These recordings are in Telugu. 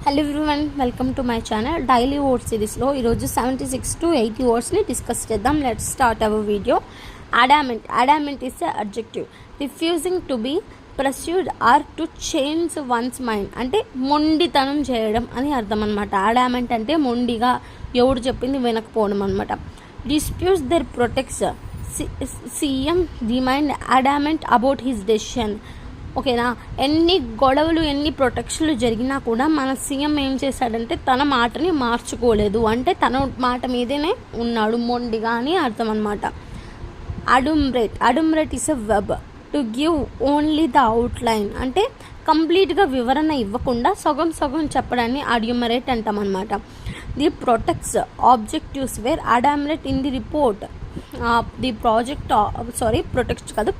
Hello everyone, welcome to my channel. Daily word సిరీస్లో ఈరోజు 76 to 80 వర్డ్స్ని డిస్కస్ చేద్దాం. Let's start our video. Adamant is a adjective refusing to be persuaded or to change one's mind, అంటే మొండితనం చేయడం అని అర్థం అనమాట. అడామెంట్ అంటే మొండిగా ఎవడు చెప్పింది వినకపోవడం అనమాట. Disputes their protests CM remained adamant about his decision. ఓకేనా, ఎన్ని గొడవలు ఎన్ని ప్రొటెక్షన్లు జరిగినా కూడా మన సీఎం ఏం చేశాడంటే తన మాటని మార్చుకోలేదు, అంటే తన మాట మీదనే ఉన్నాడు, మొండిగా అని అర్థం అనమాట. Enumerate is a verb to give only the outline, అంటే కంప్లీట్గా వివరణ ఇవ్వకుండా సగం సగం చెప్పడాన్ని అడ్యుమరేట్ అంటాం అనమాట. The protects objectives were enumerated in the report. The project protect కాదు,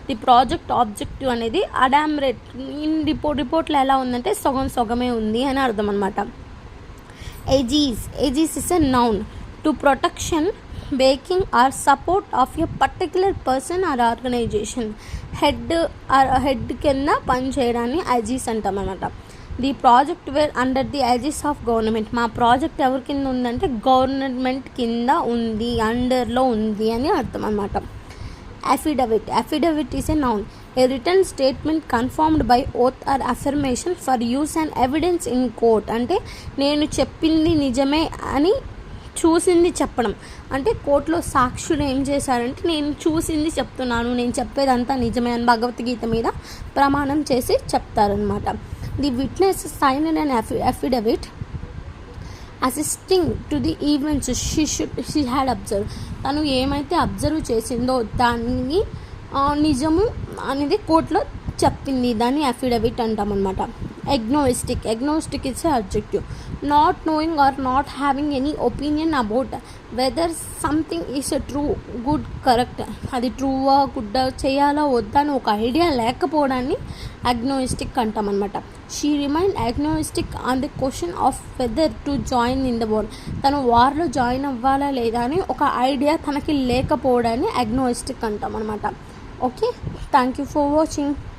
ది ప్రాజెక్ట్ ఆబ్జెక్టివ్ అనేది అడామ్రేట్ ఇన్ రిపోర్ట్లో ఎలా ఉందంటే సగం సగమే ఉంది అని అర్థం అనమాట. Aegis is a noun to protection, backing or support of a particular person or organization. Head కింద పని చేయడాన్ని ఏజీస్ అంటాం అనమాట. The project were under the aegis of government. మా ప్రాజెక్ట్ ఎవరి కింద ఉందంటే గవర్నమెంట్ కింద ఉంది, అండర్లో ఉంది అని అర్థం అనమాట. Affidavit is a noun, a written statement confirmed by oath or affirmation for use and evidence in court. అంటే నేను చెప్పింది నిజమే అని చూసింది చెప్పడం, అంటే కోర్టులో సాక్షులు ఏం చేశారంటే నేను చూసింది చెప్తున్నాను, నేను చెప్పేదంతా నిజమే అని భగవద్గీత మీద ప్రమాణం చేసి చెప్తారనమాట. The witness signed an affidavit assisting to the events she had observe. తను ఏమైతే అబ్జర్వ్ చేసిందో దాన్ని నిజము అనేది కోర్టులో చెప్పింది, దాన్ని అఫిడవిట్ అంటాం అనమాట. Agnostic is a adjective, not knowing or not having any opinion about whether something is a true, good, correct, అది ట్రూవా గుడ్డా చేయాలా వద్దా అని ఒక ఐడియా లేకపోవడాన్ని అగ్నోయిస్టిక్ అంటాం అనమాట. She remained agnostic on the question of whether to join in the war. తను వార్లో జాయిన్ అవ్వాలా లేదా అని ఒక ఐడియా తనకి లేకపోవడాన్ని అగ్నోయిస్టిక్ అంటాం అనమాట. Okay, thank you for watching.